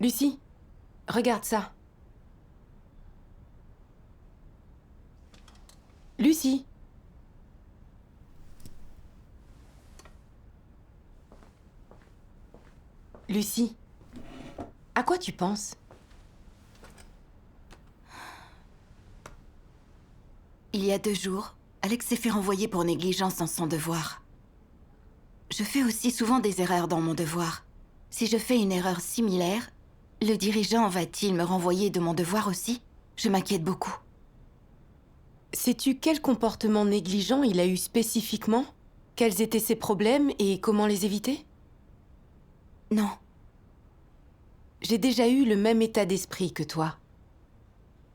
Lucie, regarde ça. Lucie. Lucie, à quoi tu penses? Il y a 2 jours, Alex s'est fait renvoyer pour négligence dans son devoir. Je fais aussi souvent des erreurs dans mon devoir. Si je fais une erreur similaire, le dirigeant va-t-il me renvoyer de mon devoir aussi? Je m'inquiète beaucoup. Sais-tu quel comportement négligent il a eu spécifiquement? Quels étaient ses problèmes et comment les éviter? Non. J'ai déjà eu le même état d'esprit que toi.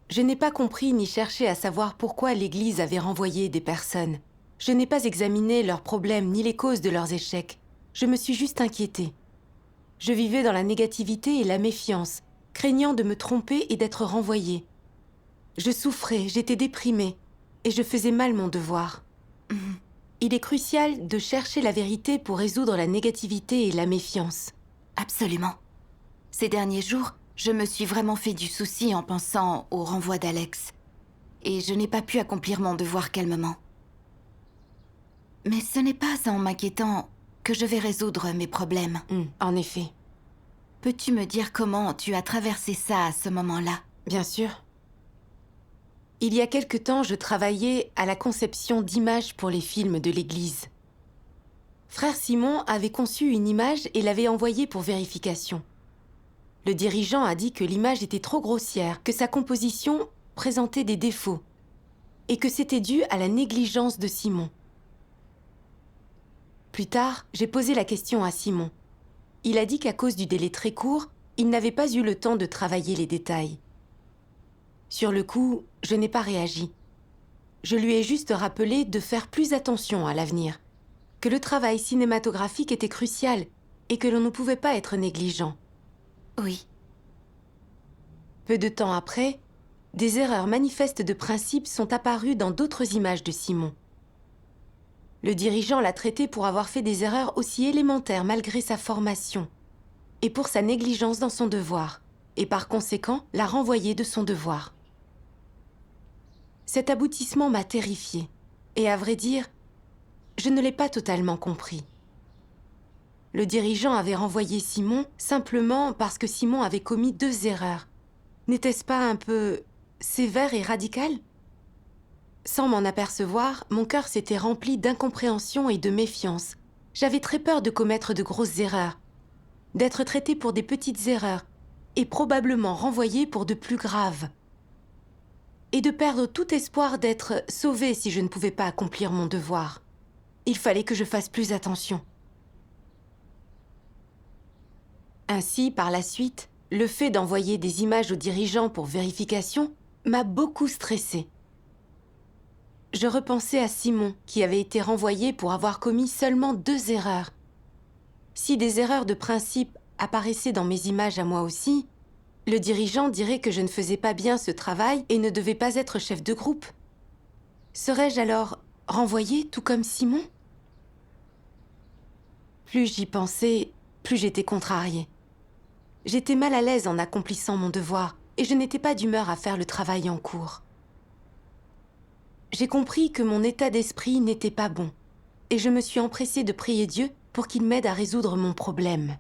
Je n'ai pas compris ni cherché à savoir pourquoi l'Église avait renvoyé des personnes. Je n'ai pas examiné leurs problèmes ni les causes de leurs échecs. Je me suis juste inquiétée. Je vivais dans la négativité et la méfiance, craignant de me tromper et d'être renvoyée. Je souffrais, j'étais déprimée, et je faisais mal mon devoir. Il est crucial de chercher la vérité pour résoudre la négativité et la méfiance. Absolument. Ces derniers jours, je me suis vraiment fait du souci en pensant au renvoi d'Alex. Et je n'ai pas pu accomplir mon devoir calmement. Mais ce n'est pas en m'inquiétant que je vais résoudre mes problèmes. En effet. Peux-tu me dire comment tu as traversé ça à ce moment-là? Bien sûr. Il y a quelque temps, je travaillais à la conception d'images pour les films de l'Église. Frère Simon avait conçu une image et l'avait envoyée pour vérification. Le dirigeant a dit que l'image était trop grossière, que sa composition présentait des défauts et que c'était dû à la négligence de Simon. Plus tard, j'ai posé la question à Simon. Il a dit qu'à cause du délai très court, il n'avait pas eu le temps de travailler les détails. Sur le coup, je n'ai pas réagi. Je lui ai juste rappelé de faire plus attention à l'avenir, que le travail cinématographique était crucial et que l'on ne pouvait pas être négligent. Oui. Peu de temps après, des erreurs manifestes de principe sont apparues dans d'autres images de Simon. Le dirigeant l'a traité pour avoir fait des erreurs aussi élémentaires malgré sa formation et pour sa négligence dans son devoir, et par conséquent l'a renvoyé de son devoir. Cet aboutissement m'a terrifiée, et à vrai dire, je ne l'ai pas totalement compris. Le dirigeant avait renvoyé Simon simplement parce que Simon avait commis 2 erreurs. N'était-ce pas un peu sévère et radical? Sans m'en apercevoir, mon cœur s'était rempli d'incompréhension et de méfiance. J'avais très peur de commettre de grosses erreurs, d'être traité pour des petites erreurs, et probablement renvoyé pour de plus graves. Et de perdre tout espoir d'être sauvée si je ne pouvais pas accomplir mon devoir. Il fallait que je fasse plus attention. Ainsi, par la suite, le fait d'envoyer des images aux dirigeants pour vérification m'a beaucoup stressée. Je repensais à Simon, qui avait été renvoyé pour avoir commis seulement 2 erreurs. Si des erreurs de principe apparaissaient dans mes images à moi aussi, le dirigeant dirait que je ne faisais pas bien ce travail et ne devais pas être chef de groupe. Serais-je alors renvoyée tout comme Simon? Plus j'y pensais, plus j'étais contrariée. J'étais mal à l'aise en accomplissant mon devoir et je n'étais pas d'humeur à faire le travail en cours. J'ai compris que mon état d'esprit n'était pas bon et je me suis empressée de prier Dieu pour qu'il m'aide à résoudre mon problème.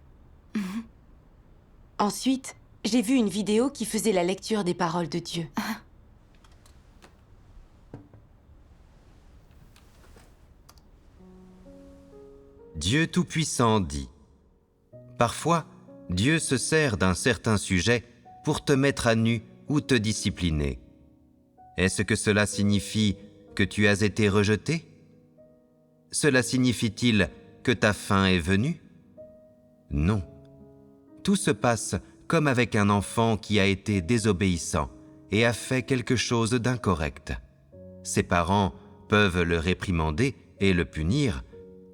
Ensuite, j'ai vu une vidéo qui faisait la lecture des paroles de Dieu. Dieu Tout-Puissant dit : parfois, Dieu se sert d'un certain sujet pour te mettre à nu ou te discipliner. Est-ce que cela signifie que tu as été rejeté? Cela signifie-t-il que ta fin est venue? Non. Tout se passe comme avec un enfant qui a été désobéissant et a fait quelque chose d'incorrect. Ses parents peuvent le réprimander et le punir,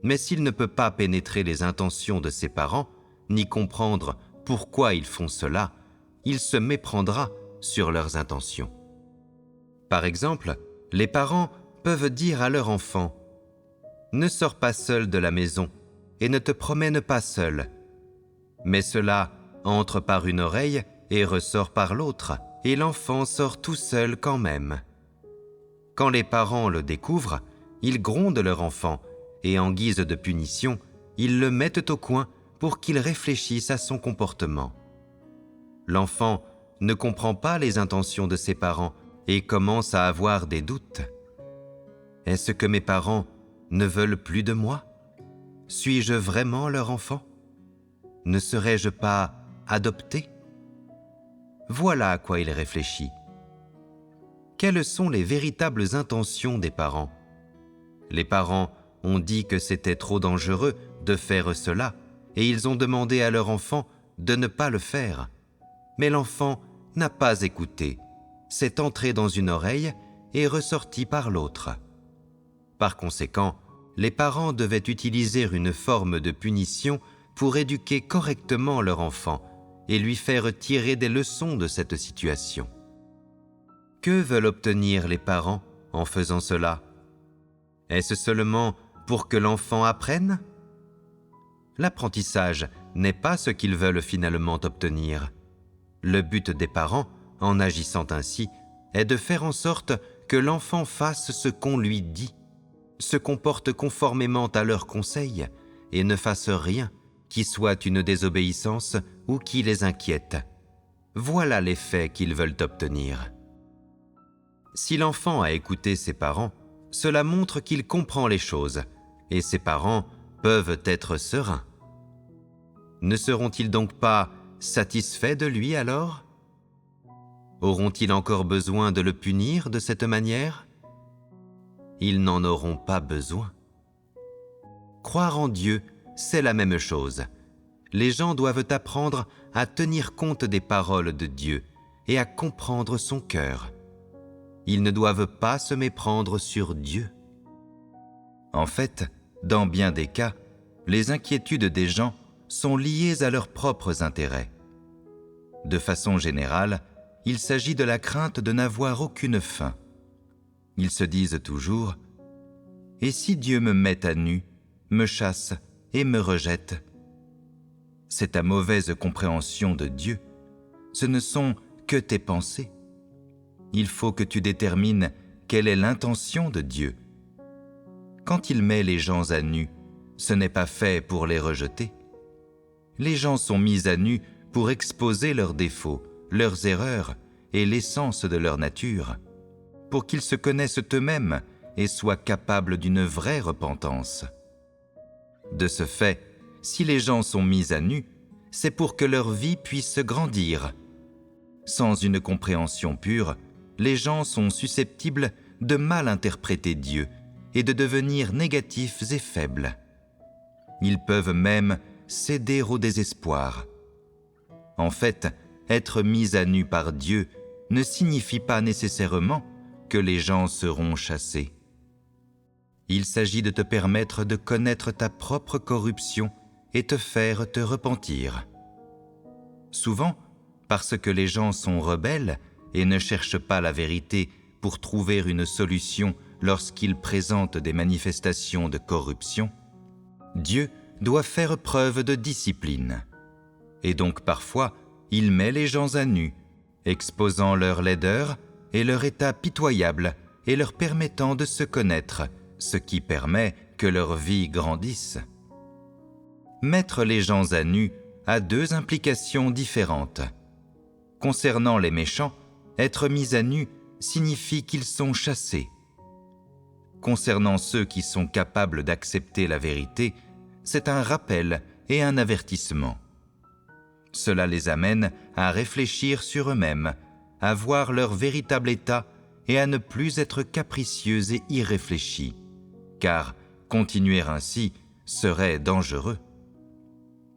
mais s'il ne peut pas pénétrer les intentions de ses parents, ni comprendre pourquoi ils font cela, il se méprendra sur leurs intentions. Par exemple, les parents peuvent dire à leur enfant : « Ne sors pas seul de la maison et ne te promène pas seul. » Mais cela entre par une oreille et ressort par l'autre, et l'enfant sort tout seul quand même. Quand les parents le découvrent, ils grondent leur enfant, et en guise de punition, ils le mettent au coin pour qu'il réfléchisse à son comportement. L'enfant ne comprend pas les intentions de ses parents et commence à avoir des doutes. Est-ce que mes parents ne veulent plus de moi? Suis-je vraiment leur enfant? Ne serais-je pas adopté? Voilà à quoi il réfléchit. Quelles sont les véritables intentions des parents? Les parents ont dit que c'était trop dangereux de faire cela et ils ont demandé à leur enfant de ne pas le faire. Mais l'enfant n'a pas écouté, s'est entré dans une oreille et ressorti par l'autre. Par conséquent, les parents devaient utiliser une forme de punition pour éduquer correctement leur enfant et lui faire tirer des leçons de cette situation. Que veulent obtenir les parents en faisant cela? Est-ce seulement pour que l'enfant apprenne? L'apprentissage n'est pas ce qu'ils veulent finalement obtenir. Le but des parents, en agissant ainsi, est de faire en sorte que l'enfant fasse ce qu'on lui dit, se comporte conformément à leurs conseils et ne fasse rien qui soit une désobéissance ou qui les inquiète. Voilà l'effet qu'ils veulent obtenir. Si l'enfant a écouté ses parents, cela montre qu'il comprend les choses, et ses parents peuvent être sereins. Ne seront-ils donc pas satisfaits de lui alors? Auront-ils encore besoin de le punir de cette manière? Ils n'en auront pas besoin. Croire en Dieu, c'est la même chose. Les gens doivent apprendre à tenir compte des paroles de Dieu et à comprendre son cœur. Ils ne doivent pas se méprendre sur Dieu. En fait, dans bien des cas, les inquiétudes des gens sont liées à leurs propres intérêts. De façon générale, il s'agit de la crainte de n'avoir aucune fin. Ils se disent toujours « Et si Dieu me met à nu, me chasse et me rejette ?» C'est ta mauvaise compréhension de Dieu. Ce ne sont que tes pensées. Il faut que tu détermines quelle est l'intention de Dieu. Quand il met les gens à nu, ce n'est pas fait pour les rejeter. Les gens sont mis à nu pour exposer leurs défauts, leurs erreurs et l'essence de leur nature, pour qu'ils se connaissent eux-mêmes et soient capables d'une vraie repentance. De ce fait, si les gens sont mis à nu, c'est pour que leur vie puisse grandir. Sans une compréhension pure, les gens sont susceptibles de mal interpréter Dieu et de devenir négatifs et faibles. Ils peuvent même céder au désespoir. En fait, être mis à nu par Dieu ne signifie pas nécessairement que les gens seront chassés. Il s'agit de te permettre de connaître ta propre corruption et te faire te repentir. Souvent, parce que les gens sont rebelles et ne cherchent pas la vérité pour trouver une solution lorsqu'ils présentent des manifestations de corruption, Dieu doit faire preuve de discipline. Et donc parfois, il met les gens à nu, exposant leur laideur et leur état pitoyable et leur permettant de se connaître, ce qui permet que leur vie grandisse. Mettre les gens à nu a deux implications différentes. Concernant les méchants, être mis à nu signifie qu'ils sont chassés. Concernant ceux qui sont capables d'accepter la vérité, c'est un rappel et un avertissement. Cela les amène à réfléchir sur eux-mêmes, à voir leur véritable état et à ne plus être capricieux et irréfléchis, car continuer ainsi serait dangereux.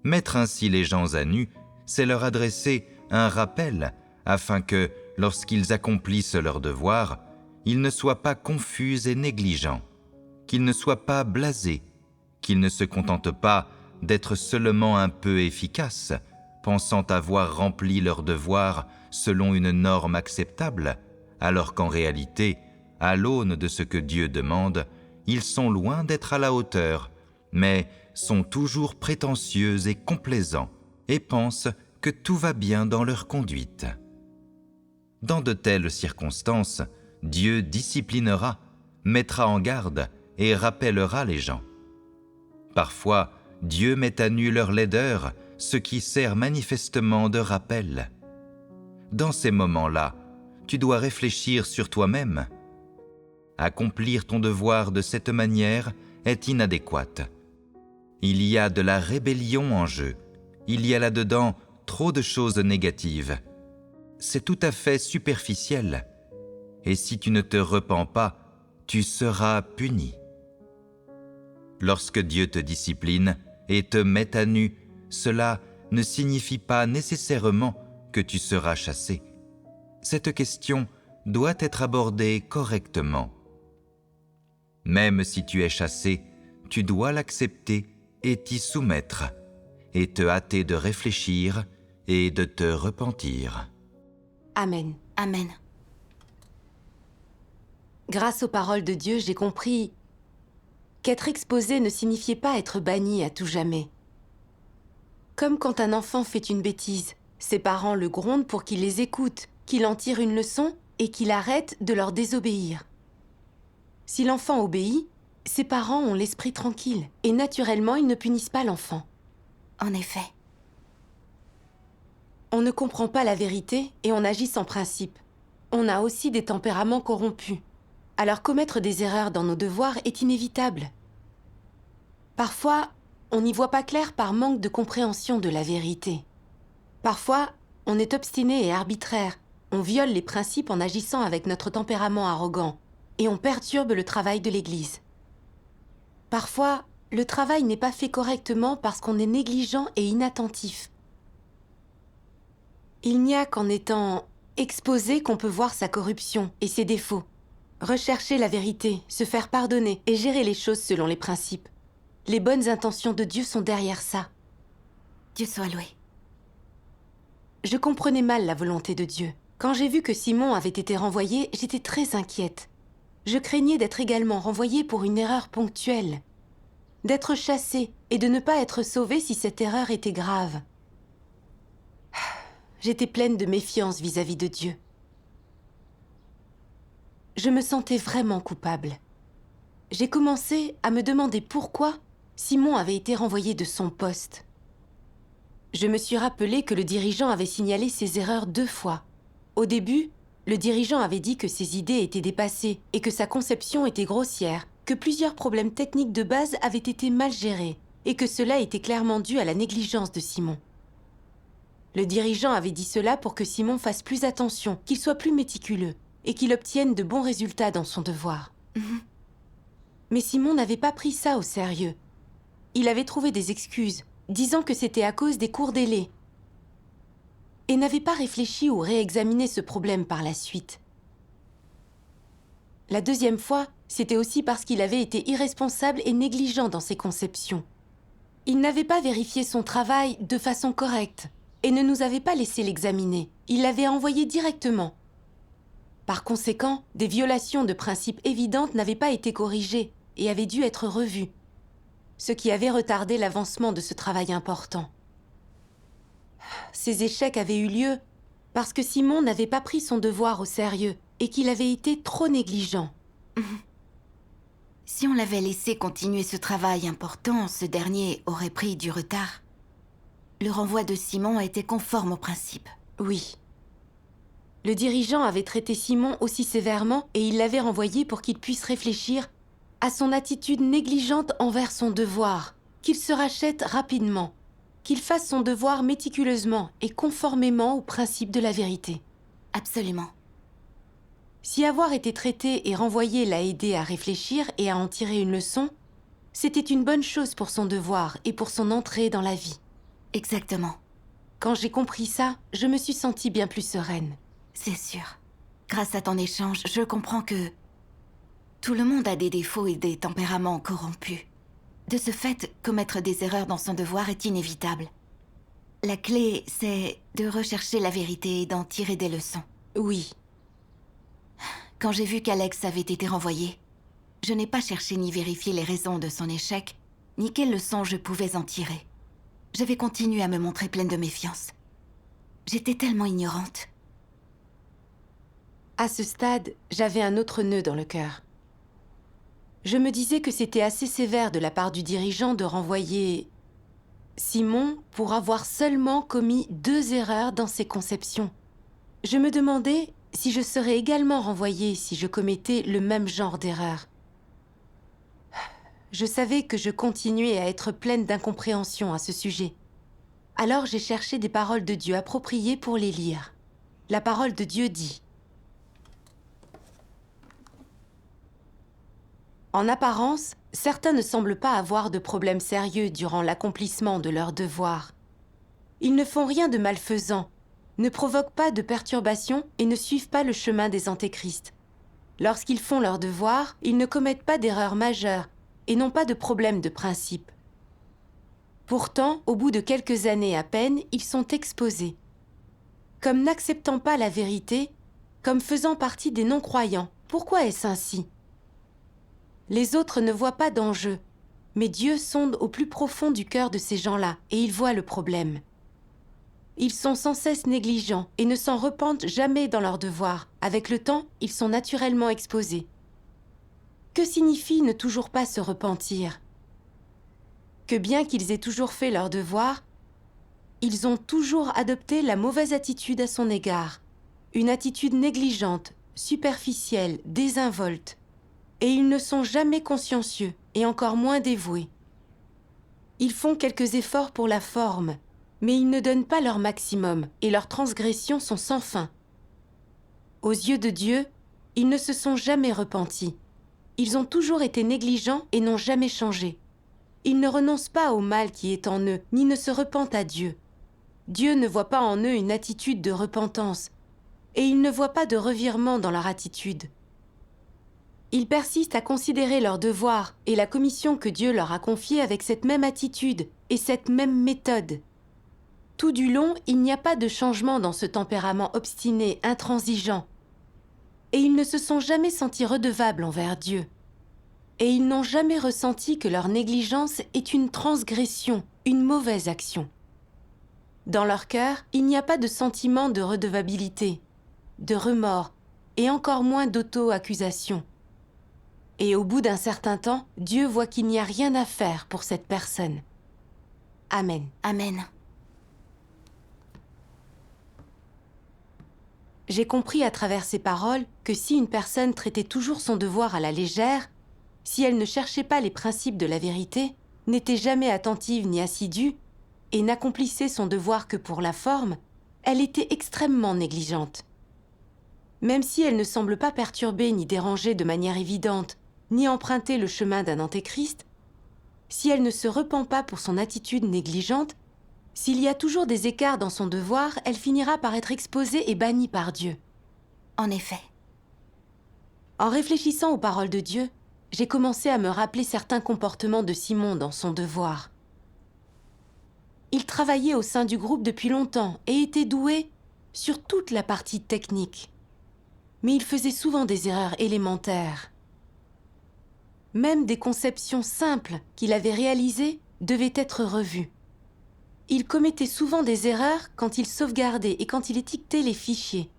Mettre ainsi les gens à nu, c'est leur adresser un rappel afin que, lorsqu'ils accomplissent leur devoir, ils ne soient pas confus et négligents, qu'ils ne soient pas blasés, qu'ils ne se contentent pas d'être seulement un peu efficaces, pensant avoir rempli leur devoir selon une norme acceptable, alors qu'en réalité, à l'aune de ce que Dieu demande, ils sont loin d'être à la hauteur, mais sont toujours prétentieux et complaisants et pensent que tout va bien dans leur conduite. Dans de telles circonstances, Dieu disciplinera, mettra en garde et rappellera les gens. Parfois, Dieu met à nu leur laideur, ce qui sert manifestement de rappel. Dans ces moments-là, tu dois réfléchir sur toi-même. Accomplir ton devoir de cette manière est inadéquate. Il y a de la rébellion en jeu. Il y a là-dedans trop de choses négatives. C'est tout à fait superficiel. Et si tu ne te repens pas, tu seras puni. Lorsque Dieu te discipline et te met à nu, cela ne signifie pas nécessairement que tu seras chassé. Cette question doit être abordée correctement. Même si tu es chassé, tu dois l'accepter et t'y soumettre, et te hâter de réfléchir et de te repentir. Amen. Amen. Grâce aux paroles de Dieu, j'ai compris qu'être exposé ne signifiait pas être banni à tout jamais. Comme quand un enfant fait une bêtise, ses parents le grondent pour qu'il les écoute, qu'il en tire une leçon et qu'il arrête de leur désobéir. Si l'enfant obéit, ses parents ont l'esprit tranquille et naturellement, ils ne punissent pas l'enfant. En effet. On ne comprend pas la vérité et on agit sans principe. On a aussi des tempéraments corrompus. Alors commettre des erreurs dans nos devoirs est inévitable. Parfois, on n'y voit pas clair par manque de compréhension de la vérité. Parfois, on est obstiné et arbitraire. On viole les principes en agissant avec notre tempérament arrogant et on perturbe le travail de l'Église. Parfois, le travail n'est pas fait correctement parce qu'on est négligent et inattentif. Il n'y a qu'en étant exposé qu'on peut voir sa corruption et ses défauts. Rechercher la vérité, se faire pardonner et gérer les choses selon les principes. Les bonnes intentions de Dieu sont derrière ça. Dieu soit loué. Je comprenais mal la volonté de Dieu. Quand j'ai vu que Simon avait été renvoyé, j'étais très inquiète. Je craignais d'être également renvoyée pour une erreur ponctuelle, d'être chassée et de ne pas être sauvée si cette erreur était grave. J'étais pleine de méfiance vis-à-vis de Dieu. Je me sentais vraiment coupable. J'ai commencé à me demander pourquoi Simon avait été renvoyé de son poste. Je me suis rappelé que le dirigeant avait signalé ses erreurs 2 fois. Au début, le dirigeant avait dit que ses idées étaient dépassées et que sa conception était grossière, que plusieurs problèmes techniques de base avaient été mal gérés et que cela était clairement dû à la négligence de Simon. Le dirigeant avait dit cela pour que Simon fasse plus attention, qu'il soit plus méticuleux et qu'il obtienne de bons résultats dans son devoir. Mais Simon n'avait pas pris ça au sérieux. Il avait trouvé des excuses, disant que c'était à cause des cours délais, et n'avait pas réfléchi ou réexaminé ce problème par la suite. La 2e fois, c'était aussi parce qu'il avait été irresponsable et négligent dans ses conceptions. Il n'avait pas vérifié son travail de façon correcte et ne nous avait pas laissé l'examiner. Il l'avait envoyé directement. Par conséquent, des violations de principes évidentes n'avaient pas été corrigées et avaient dû être revues, ce qui avait retardé l'avancement de ce travail important. Ces échecs avaient eu lieu parce que Simon n'avait pas pris son devoir au sérieux et qu'il avait été trop négligent. Si on l'avait laissé continuer ce travail important, ce dernier aurait pris du retard. Le renvoi de Simon était conforme au principe. Oui. Le dirigeant avait traité Simon aussi sévèrement et il l'avait renvoyé pour qu'il puisse réfléchir à son attitude négligente envers son devoir, qu'il se rachète rapidement, qu'il fasse son devoir méticuleusement et conformément aux principes de la vérité. Absolument. Si avoir été traité et renvoyé l'a aidé à réfléchir et à en tirer une leçon, c'était une bonne chose pour son devoir et pour son entrée dans la vie. Exactement. Quand j'ai compris ça, je me suis sentie bien plus sereine. C'est sûr. Grâce à ton échange, je comprends que tout le monde a des défauts et des tempéraments corrompus. De ce fait, commettre des erreurs dans son devoir est inévitable. La clé, c'est de rechercher la vérité et d'en tirer des leçons. Oui. Quand j'ai vu qu'Alex avait été renvoyé, je n'ai pas cherché ni vérifié les raisons de son échec, ni quelles leçons je pouvais en tirer. Je vais continuer à me montrer pleine de méfiance. J'étais tellement ignorante. À ce stade, j'avais un autre nœud dans le cœur. Je me disais que c'était assez sévère de la part du dirigeant de renvoyer Simon pour avoir seulement commis 2 erreurs dans ses conceptions. Je me demandais si je serais également renvoyée si je commettais le même genre d'erreur. Je savais que je continuais à être pleine d'incompréhension à ce sujet. Alors j'ai cherché des paroles de Dieu appropriées pour les lire. La parole de Dieu dit: en apparence, certains ne semblent pas avoir de problèmes sérieux durant l'accomplissement de leurs devoirs. Ils ne font rien de malfaisant, ne provoquent pas de perturbations et ne suivent pas le chemin des antéchrists. Lorsqu'ils font leurs devoirs, ils ne commettent pas d'erreurs majeures et n'ont pas de problèmes de principe. Pourtant, au bout de quelques années à peine, ils sont exposés. Comme n'acceptant pas la vérité, comme faisant partie des non-croyants. Pourquoi est-ce ainsi ? Les autres ne voient pas d'enjeu, mais Dieu sonde au plus profond du cœur de ces gens-là et il voit le problème. Ils sont sans cesse négligents et ne s'en repentent jamais dans leurs devoirs. Avec le temps, ils sont naturellement exposés. Que signifie ne toujours pas se repentir ? Que bien qu'ils aient toujours fait leurs devoirs, ils ont toujours adopté la mauvaise attitude à son égard, une attitude négligente, superficielle, désinvolte. Et ils ne sont jamais consciencieux, et encore moins dévoués. Ils font quelques efforts pour la forme, mais ils ne donnent pas leur maximum, et leurs transgressions sont sans fin. Aux yeux de Dieu, ils ne se sont jamais repentis. Ils ont toujours été négligents et n'ont jamais changé. Ils ne renoncent pas au mal qui est en eux, ni ne se repentent à Dieu. Dieu ne voit pas en eux une attitude de repentance, et il ne voit pas de revirement dans leur attitude. Ils persistent à considérer leurs devoirs et la commission que Dieu leur a confiée avec cette même attitude et cette même méthode. Tout du long, il n'y a pas de changement dans ce tempérament obstiné, intransigeant. Et ils ne se sont jamais sentis redevables envers Dieu. Et ils n'ont jamais ressenti que leur négligence est une transgression, une mauvaise action. Dans leur cœur, il n'y a pas de sentiment de redevabilité, de remords et encore moins d'auto-accusation. Et au bout d'un certain temps, Dieu voit qu'il n'y a rien à faire pour cette personne. Amen. Amen. J'ai compris à travers ces paroles que si une personne traitait toujours son devoir à la légère, si elle ne cherchait pas les principes de la vérité, n'était jamais attentive ni assidue, et n'accomplissait son devoir que pour la forme, elle était extrêmement négligente. Même si elle ne semble pas perturber ni déranger de manière évidente, ni emprunter le chemin d'un antéchrist, si elle ne se repent pas pour son attitude négligente, s'il y a toujours des écarts dans son devoir, elle finira par être exposée et bannie par Dieu. En effet. En réfléchissant aux paroles de Dieu, j'ai commencé à me rappeler certains comportements de Simon dans son devoir. Il travaillait au sein du groupe depuis longtemps et était doué sur toute la partie technique. Mais il faisait souvent des erreurs élémentaires. Même des conceptions simples qu'il avait réalisées devaient être revues. Il commettait souvent des erreurs quand il sauvegardait et quand il étiquetait les fichiers.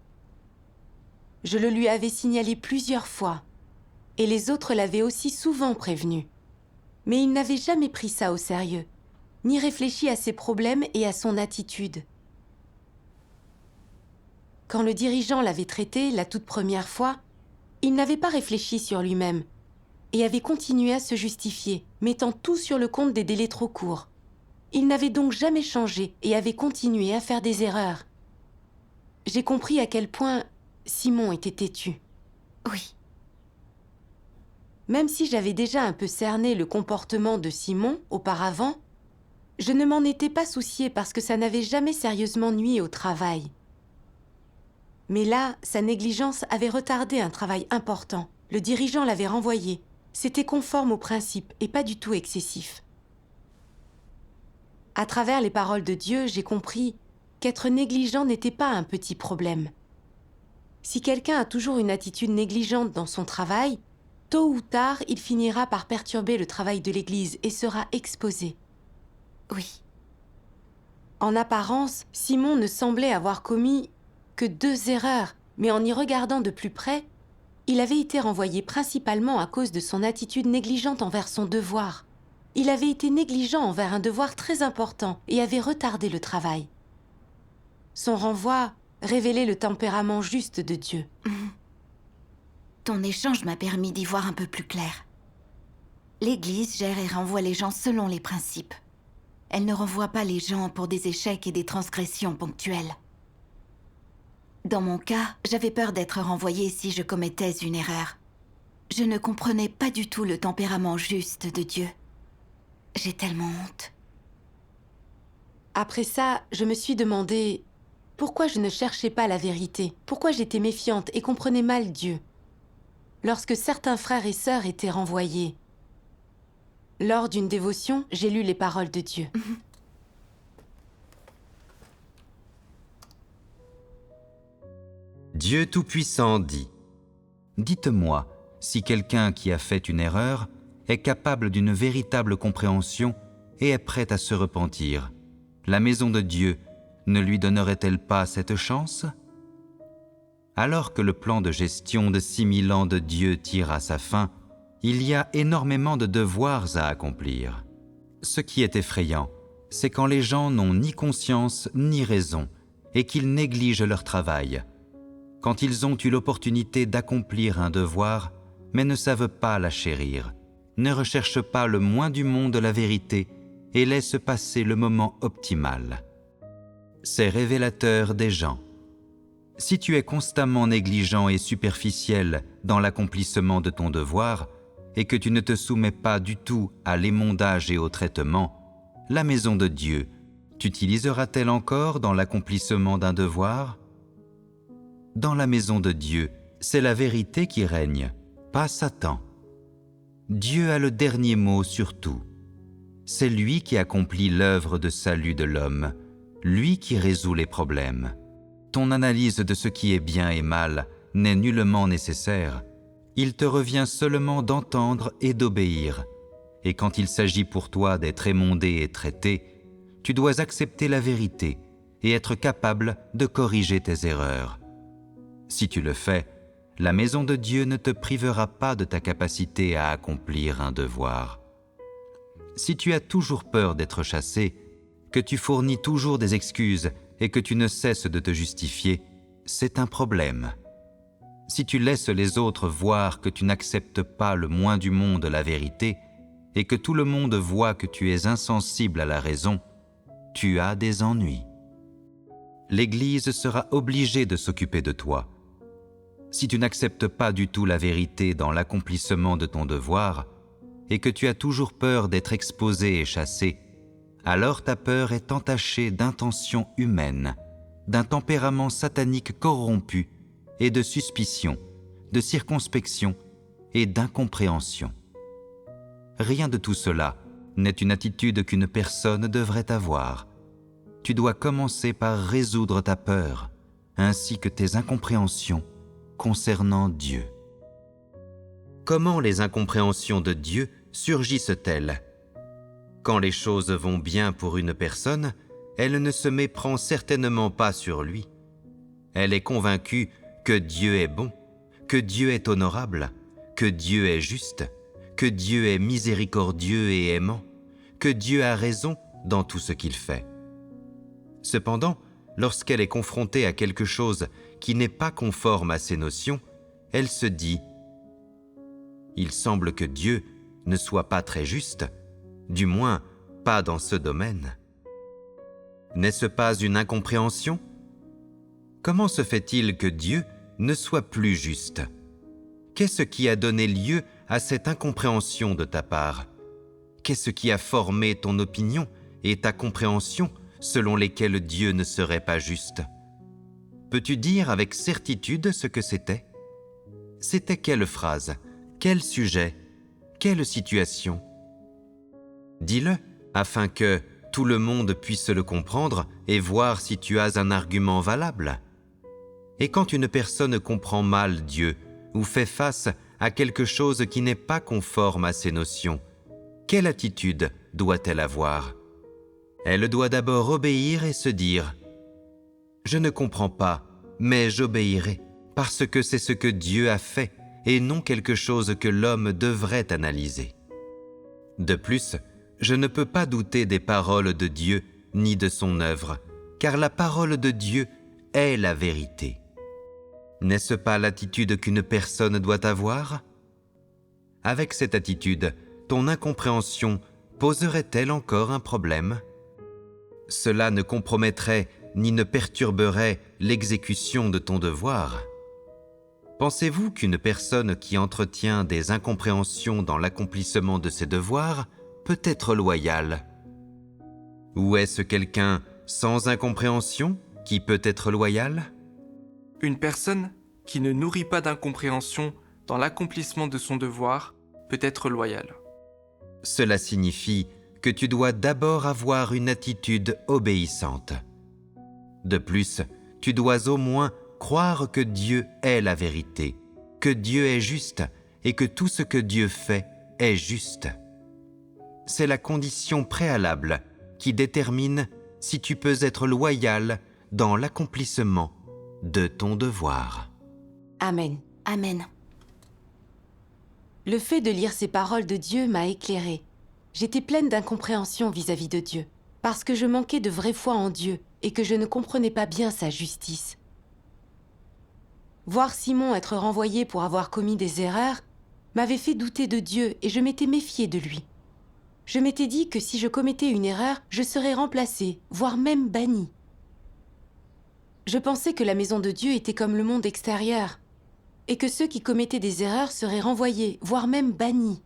Je le lui avais signalé plusieurs fois, et les autres l'avaient aussi souvent prévenu. Mais il n'avait jamais pris ça au sérieux, ni réfléchi à ses problèmes et à son attitude. Quand le dirigeant l'avait traité la toute première fois, il n'avait pas réfléchi sur lui-même et avait continué à se justifier, mettant tout sur le compte des délais trop courts. Il n'avait donc jamais changé et avait continué à faire des erreurs. J'ai compris à quel point Simon était têtu. Oui. Même si j'avais déjà un peu cerné le comportement de Simon auparavant, je ne m'en étais pas souciée parce que ça n'avait jamais sérieusement nui au travail. Mais là, sa négligence avait retardé un travail important. Le dirigeant l'avait renvoyé. C'était conforme aux principes et pas du tout excessif. À travers les paroles de Dieu, j'ai compris qu'être négligent n'était pas un petit problème. Si quelqu'un a toujours une attitude négligente dans son travail, tôt ou tard, il finira par perturber le travail de l'Église et sera exposé. Oui. En apparence, Simon ne semblait avoir commis que 2 erreurs, mais en y regardant de plus près, il avait été renvoyé principalement à cause de son attitude négligente envers son devoir. Il avait été négligent envers un devoir très important et avait retardé le travail. Son renvoi révélait le tempérament juste de Dieu. Ton échange m'a permis d'y voir un peu plus clair. L'Église gère et renvoie les gens selon les principes. Elle ne renvoie pas les gens pour des échecs et des transgressions ponctuelles. Dans mon cas, j'avais peur d'être renvoyée si je commettais une erreur. Je ne comprenais pas du tout le tempérament juste de Dieu. J'ai tellement honte. Après ça, je me suis demandé pourquoi je ne cherchais pas la vérité, pourquoi j'étais méfiante et comprenais mal Dieu. Lorsque certains frères et sœurs étaient renvoyés, lors d'une dévotion, j'ai lu les paroles de Dieu. Dieu Tout-Puissant dit : Dites-moi si quelqu'un qui a fait une erreur est capable d'une véritable compréhension et est prêt à se repentir. La maison de Dieu ne lui donnerait-elle pas cette chance ? Alors que le plan de gestion de 6000 ans de Dieu tire à sa fin, il y a énormément de devoirs à accomplir. Ce qui est effrayant, c'est quand les gens n'ont ni conscience ni raison et qu'ils négligent leur travail. Quand ils ont eu l'opportunité d'accomplir un devoir, mais ne savent pas la chérir, ne recherchent pas le moins du monde la vérité et laissent passer le moment optimal. C'est révélateur des gens. Si tu es constamment négligent et superficiel dans l'accomplissement de ton devoir et que tu ne te soumets pas du tout à l'émondage et au traitement, la maison de Dieu t'utilisera-t-elle encore dans l'accomplissement d'un devoir ? Dans la maison de Dieu, c'est la vérité qui règne, pas Satan. Dieu a le dernier mot sur tout. C'est lui qui accomplit l'œuvre de salut de l'homme, lui qui résout les problèmes. Ton analyse de ce qui est bien et mal n'est nullement nécessaire. Il te revient seulement d'entendre et d'obéir. Et quand il s'agit pour toi d'être émondé et traité, tu dois accepter la vérité et être capable de corriger tes erreurs. Si tu le fais, la maison de Dieu ne te privera pas de ta capacité à accomplir un devoir. Si tu as toujours peur d'être chassé, que tu fournis toujours des excuses et que tu ne cesses de te justifier, c'est un problème. Si tu laisses les autres voir que tu n'acceptes pas le moins du monde la vérité et que tout le monde voit que tu es insensible à la raison, tu as des ennuis. L'Église sera obligée de s'occuper de toi. Si tu n'acceptes pas du tout la vérité dans l'accomplissement de ton devoir et que tu as toujours peur d'être exposé et chassé, alors ta peur est entachée d'intentions humaines, d'un tempérament satanique corrompu et de suspicion, de circonspection et d'incompréhension. Rien de tout cela n'est une attitude qu'une personne devrait avoir. Tu dois commencer par résoudre ta peur, ainsi que tes incompréhensions concernant Dieu. Comment les incompréhensions de Dieu surgissent-elles ? Quand les choses vont bien pour une personne, elle ne se méprend certainement pas sur lui. Elle est convaincue que Dieu est bon, que Dieu est honorable, que Dieu est juste, que Dieu est miséricordieux et aimant, que Dieu a raison dans tout ce qu'il fait. Cependant, lorsqu'elle est confrontée à quelque chose qui n'est pas conforme à ses notions, elle se dit « Il semble que Dieu ne soit pas très juste, du moins pas dans ce domaine. » N'est-ce pas une incompréhension ? Comment se fait-il que Dieu ne soit plus juste ? Qu'est-ce qui a donné lieu à cette incompréhension de ta part ? Qu'est-ce qui a formé ton opinion et ta compréhension selon lesquelles Dieu ne serait pas juste ? Peux-tu dire avec certitude ce que c'était ? C'était quelle phrase ? Quel sujet ? Quelle situation ? Dis-le, afin que tout le monde puisse le comprendre et voir si tu as un argument valable. Et quand une personne comprend mal Dieu ou fait face à quelque chose qui n'est pas conforme à ses notions, quelle attitude doit-elle avoir ? Elle doit d'abord obéir et se dire « Je ne comprends pas, mais j'obéirai, parce que c'est ce que Dieu a fait et non quelque chose que l'homme devrait analyser. » De plus, je ne peux pas douter des paroles de Dieu ni de son œuvre, car la parole de Dieu est la vérité. N'est-ce pas l'attitude qu'une personne doit avoir? Avec cette attitude, ton incompréhension poserait-elle encore un problème? Cela ne compromettrait ni ne perturberait l'exécution de ton devoir. Pensez-vous qu'une personne qui entretient des incompréhensions dans l'accomplissement de ses devoirs peut être loyale? Ou est-ce quelqu'un sans incompréhension qui peut être loyal? Une personne qui ne nourrit pas d'incompréhension dans l'accomplissement de son devoir peut être loyale. Cela signifie que tu dois d'abord avoir une attitude obéissante. De plus, tu dois au moins croire que Dieu est la vérité, que Dieu est juste et que tout ce que Dieu fait est juste. C'est la condition préalable qui détermine si tu peux être loyal dans l'accomplissement de ton devoir. Amen. Amen. Le fait de lire ces paroles de Dieu m'a éclairée. J'étais pleine d'incompréhension vis-à-vis de Dieu, parce que je manquais de vraie foi en Dieu et que je ne comprenais pas bien sa justice. Voir Simon être renvoyé pour avoir commis des erreurs m'avait fait douter de Dieu et je m'étais méfiée de lui. Je m'étais dit que si je commettais une erreur, je serais remplacée, voire même bannie. Je pensais que la maison de Dieu était comme le monde extérieur, et que ceux qui commettaient des erreurs seraient renvoyés, voire même bannis.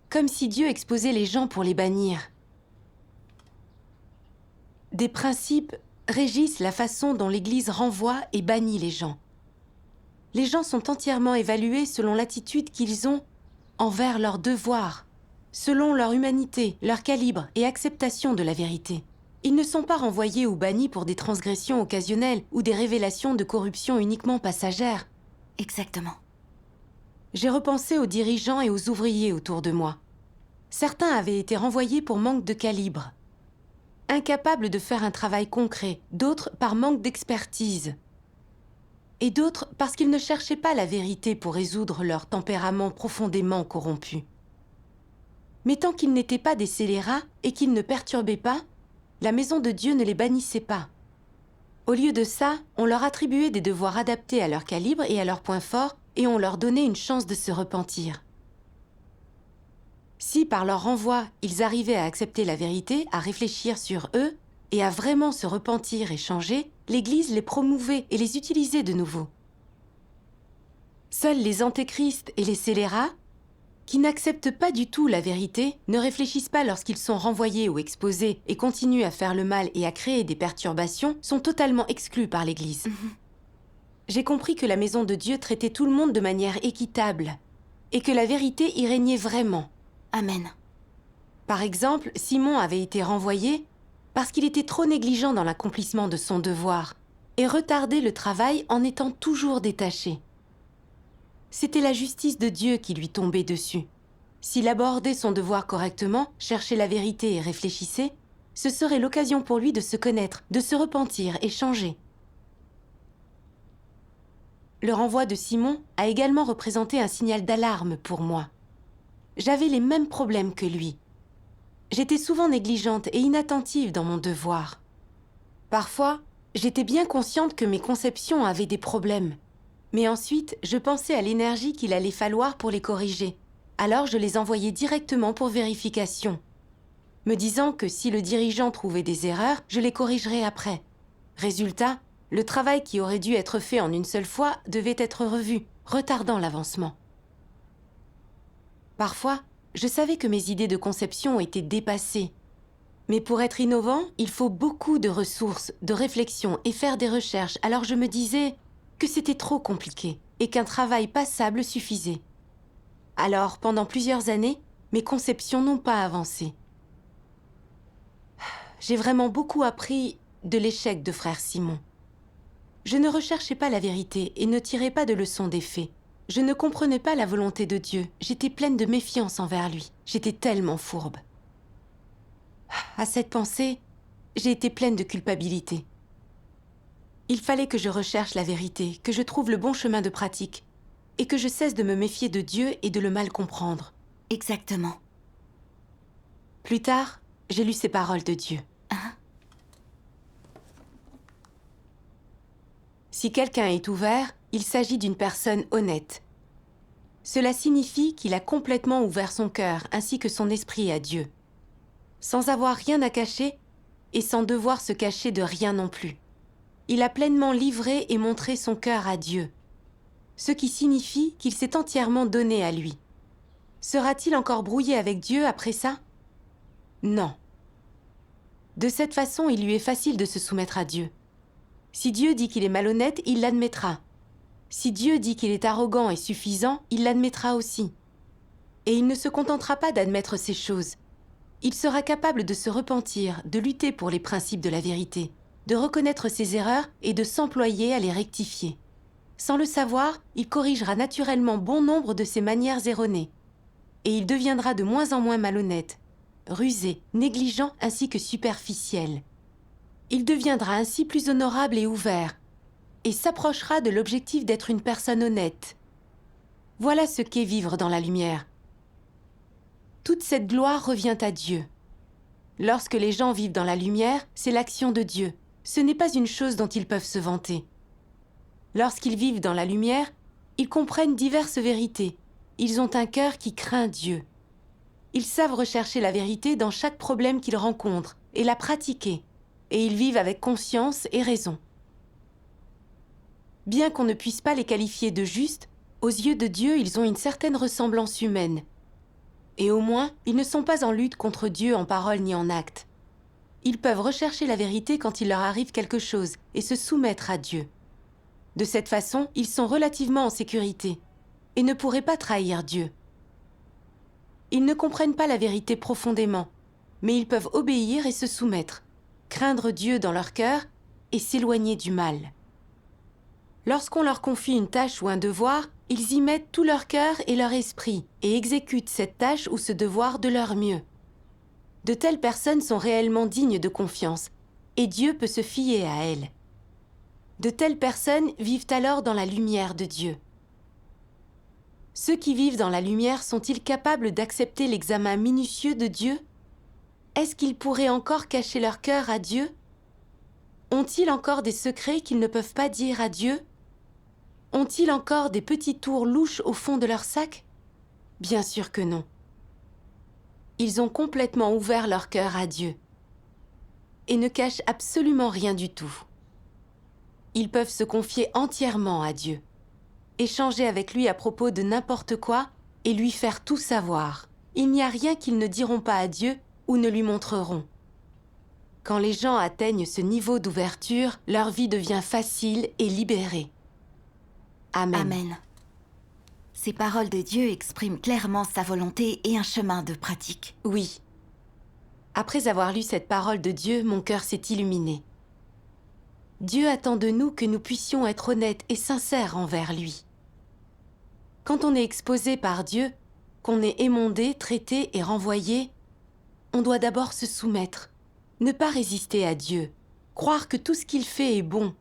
Comme si Dieu exposait les gens pour les bannir. Des principes régissent la façon dont l'Église renvoie et bannit les gens. Les gens sont entièrement évalués selon l'attitude qu'ils ont envers leurs devoirs, selon leur humanité, leur calibre et acceptation de la vérité. Ils ne sont pas renvoyés ou bannis pour des transgressions occasionnelles ou des révélations de corruption uniquement passagères. Exactement. J'ai repensé aux dirigeants et aux ouvriers autour de moi. Certains avaient été renvoyés pour manque de calibre, incapables de faire un travail concret, d'autres par manque d'expertise, et d'autres parce qu'ils ne cherchaient pas la vérité pour résoudre leur tempérament profondément corrompu. Mais tant qu'ils n'étaient pas des scélérats et qu'ils ne perturbaient pas, la maison de Dieu ne les bannissait pas. Au lieu de ça, on leur attribuait des devoirs adaptés à leur calibre et à leurs points forts, et on leur donnait une chance de se repentir. Si par leur renvoi, ils arrivaient à accepter la vérité, à réfléchir sur eux, et à vraiment se repentir et changer, l'Église les promouvait et les utilisait de nouveau. Seuls les antéchrists et les scélérats, qui n'acceptent pas du tout la vérité, ne réfléchissent pas lorsqu'ils sont renvoyés ou exposés et continuent à faire le mal et à créer des perturbations, sont totalement exclus par l'Église. J'ai compris que la maison de Dieu traitait tout le monde de manière équitable et que la vérité y régnait vraiment. Amen. Par exemple, Simon avait été renvoyé parce qu'il était trop négligent dans l'accomplissement de son devoir et retardait le travail en étant toujours détaché. C'était la justice de Dieu qui lui tombait dessus. S'il abordait son devoir correctement, cherchait la vérité et réfléchissait, ce serait l'occasion pour lui de se connaître, de se repentir et changer. Le renvoi de Simon a également représenté un signal d'alarme pour moi. J'avais les mêmes problèmes que lui. J'étais souvent négligente et inattentive dans mon devoir. Parfois, j'étais bien consciente que mes conceptions avaient des problèmes. Mais ensuite, je pensais à l'énergie qu'il allait falloir pour les corriger. Alors je les envoyais directement pour vérification, me disant que si le dirigeant trouvait des erreurs, je les corrigerais après. Résultat, le travail qui aurait dû être fait en une seule fois devait être revu, retardant l'avancement. Parfois, je savais que mes idées de conception étaient dépassées. Mais pour être innovant, il faut beaucoup de ressources, de réflexion et faire des recherches. Alors je me disais que c'était trop compliqué et qu'un travail passable suffisait. Alors, pendant plusieurs années, mes conceptions n'ont pas avancé. J'ai vraiment beaucoup appris de l'échec de frère Simon. Je ne recherchais pas la vérité et ne tirais pas de leçons des faits. Je ne comprenais pas la volonté de Dieu. J'étais pleine de méfiance envers lui. J'étais tellement fourbe. À cette pensée, j'ai été pleine de culpabilité. Il fallait que je recherche la vérité, que je trouve le bon chemin de pratique, et que je cesse de me méfier de Dieu et de le mal comprendre. Exactement. Plus tard, j'ai lu ces paroles de Dieu. Si quelqu'un est ouvert, il s'agit d'une personne honnête. Cela signifie qu'il a complètement ouvert son cœur ainsi que son esprit à Dieu, sans avoir rien à cacher et sans devoir se cacher de rien non plus. Il a pleinement livré et montré son cœur à Dieu, ce qui signifie qu'il s'est entièrement donné à lui. Sera-t-il encore brouillé avec Dieu après ça? Non. De cette façon, il lui est facile de se soumettre à Dieu. Si Dieu dit qu'il est malhonnête, il l'admettra. Si Dieu dit qu'il est arrogant et suffisant, il l'admettra aussi. Et il ne se contentera pas d'admettre ces choses. Il sera capable de se repentir, de lutter pour les principes de la vérité, de reconnaître ses erreurs et de s'employer à les rectifier. Sans le savoir, il corrigera naturellement bon nombre de ses manières erronées. Et il deviendra de moins en moins malhonnête, rusé, négligent ainsi que superficiel. Il deviendra ainsi plus honorable et ouvert, et s'approchera de l'objectif d'être une personne honnête. Voilà ce qu'est vivre dans la lumière. Toute cette gloire revient à Dieu. Lorsque les gens vivent dans la lumière, c'est l'action de Dieu. Ce n'est pas une chose dont ils peuvent se vanter. Lorsqu'ils vivent dans la lumière, ils comprennent diverses vérités. Ils ont un cœur qui craint Dieu. Ils savent rechercher la vérité dans chaque problème qu'ils rencontrent et la pratiquer. Et ils vivent avec conscience et raison. Bien qu'on ne puisse pas les qualifier de justes, aux yeux de Dieu, ils ont une certaine ressemblance humaine. Et au moins, ils ne sont pas en lutte contre Dieu en parole ni en acte. Ils peuvent rechercher la vérité quand il leur arrive quelque chose et se soumettre à Dieu. De cette façon, ils sont relativement en sécurité et ne pourraient pas trahir Dieu. Ils ne comprennent pas la vérité profondément, mais ils peuvent obéir et se soumettre, craindre Dieu dans leur cœur et s'éloigner du mal. Lorsqu'on leur confie une tâche ou un devoir, ils y mettent tout leur cœur et leur esprit et exécutent cette tâche ou ce devoir de leur mieux. De telles personnes sont réellement dignes de confiance et Dieu peut se fier à elles. De telles personnes vivent alors dans la lumière de Dieu. Ceux qui vivent dans la lumière sont-ils capables d'accepter l'examen minutieux de Dieu? Est-ce qu'ils pourraient encore cacher leur cœur à Dieu? Ont-ils encore des secrets qu'ils ne peuvent pas dire à Dieu? Ont-ils encore des petits tours louches au fond de leur sac? Bien sûr que non. Ils ont complètement ouvert leur cœur à Dieu et ne cachent absolument rien du tout. Ils peuvent se confier entièrement à Dieu, échanger avec lui à propos de n'importe quoi et lui faire tout savoir. Il n'y a rien qu'ils ne diront pas à Dieu ou ne lui montreront. Quand les gens atteignent ce niveau d'ouverture, leur vie devient facile et libérée. Amen. Amen. Ces paroles de Dieu expriment clairement sa volonté et un chemin de pratique. Oui. Après avoir lu cette parole de Dieu, mon cœur s'est illuminé. Dieu attend de nous que nous puissions être honnêtes et sincères envers lui. Quand on est exposé par Dieu, qu'on est émondé, traité et renvoyé, on doit d'abord se soumettre, ne pas résister à Dieu, croire que tout ce qu'il fait est bon,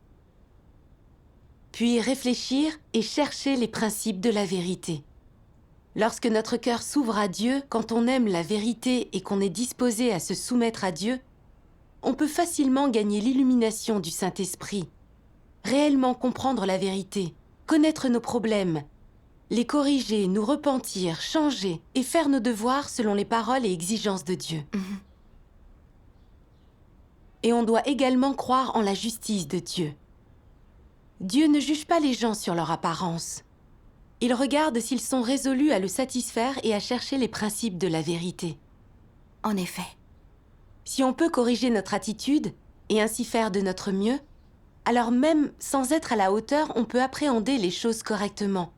puis réfléchir et chercher les principes de la vérité. Lorsque notre cœur s'ouvre à Dieu, quand on aime la vérité et qu'on est disposé à se soumettre à Dieu, on peut facilement gagner l'illumination du Saint-Esprit, réellement comprendre la vérité, connaître nos problèmes, les corriger, nous repentir, changer et faire nos devoirs selon les paroles et exigences de Dieu. Et on doit également croire en la justice de Dieu. Dieu ne juge pas les gens sur leur apparence. Il regarde s'ils sont résolus à le satisfaire et à chercher les principes de la vérité. En effet. Si on peut corriger notre attitude et ainsi faire de notre mieux, alors même sans être à la hauteur, on peut appréhender les choses correctement,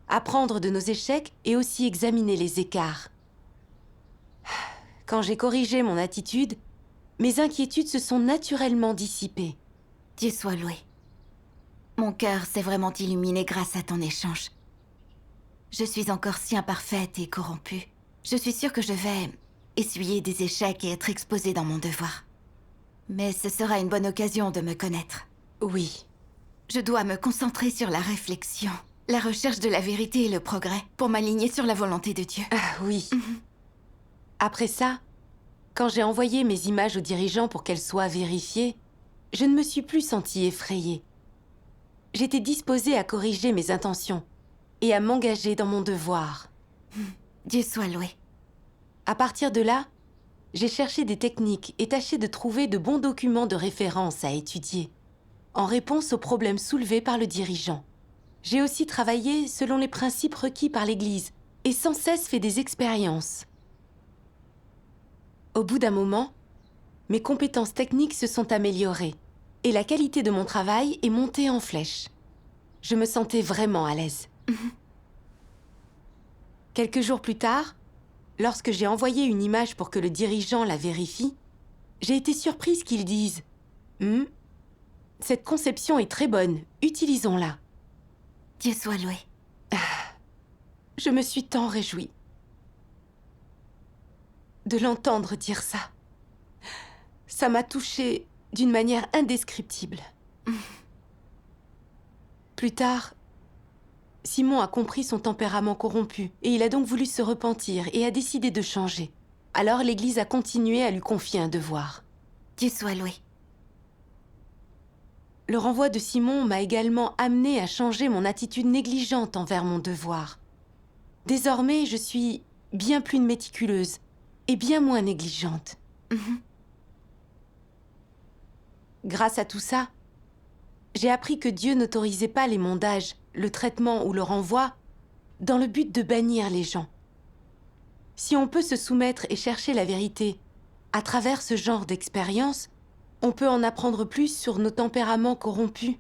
apprendre de nos échecs et aussi examiner les écarts. Quand j'ai corrigé mon attitude, mes inquiétudes se sont naturellement dissipées. Dieu soit loué. Mon cœur s'est vraiment illuminé grâce à ton échange. Je suis encore si imparfaite et corrompue. Je suis sûre que je vais essuyer des échecs et être exposée dans mon devoir. Mais ce sera une bonne occasion de me connaître. Oui. Je dois me concentrer sur la réflexion, la recherche de la vérité et le progrès, pour m'aligner sur la volonté de Dieu. Ah oui. Après ça, quand j'ai envoyé mes images aux dirigeants pour qu'elles soient vérifiées, je ne me suis plus sentie effrayée. J'étais disposée à corriger mes intentions et à m'engager dans mon devoir. Dieu soit loué. À partir de là, j'ai cherché des techniques et tâché de trouver de bons documents de référence à étudier, en réponse aux problèmes soulevés par le dirigeant. J'ai aussi travaillé selon les principes requis par l'Église et sans cesse fait des expériences. Au bout d'un moment, mes compétences techniques se sont améliorées et la qualité de mon travail est montée en flèche. Je me sentais vraiment à l'aise. Quelques jours plus tard, lorsque j'ai envoyé une image pour que le dirigeant la vérifie, j'ai été surprise qu'ils disent « Cette conception est très bonne, utilisons-la. Dieu soit loué. » Je me suis tant réjouie de l'entendre dire ça. Ça m'a touchée d'une manière indescriptible. Plus tard, Simon a compris son tempérament corrompu et il a donc voulu se repentir et a décidé de changer. Alors l'Église a continué à lui confier un devoir. Dieu soit loué. Le renvoi de Simon m'a également amené à changer mon attitude négligente envers mon devoir. Désormais, je suis bien plus méticuleuse et bien moins négligente. Grâce à tout ça, j'ai appris que Dieu n'autorisait pas les mondages, le traitement ou le renvoi dans le but de bannir les gens. Si on peut se soumettre et chercher la vérité à travers ce genre d'expérience, on peut en apprendre plus sur nos tempéraments corrompus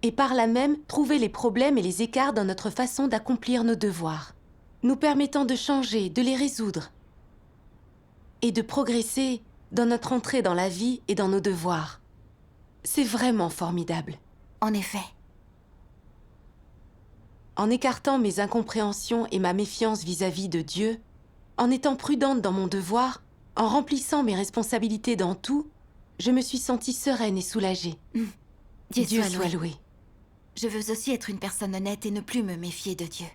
et par là même trouver les problèmes et les écarts dans notre façon d'accomplir nos devoirs, nous permettant de changer, de les résoudre et de progresser dans notre entrée dans la vie et dans nos devoirs. C'est vraiment formidable. En effet. En écartant mes incompréhensions et ma méfiance vis-à-vis de Dieu, en étant prudente dans mon devoir, en remplissant mes responsabilités dans tout, je me suis sentie sereine et soulagée. Dieu Dieu soit soit loué. loué. Je veux aussi être une personne honnête et ne plus me méfier de Dieu.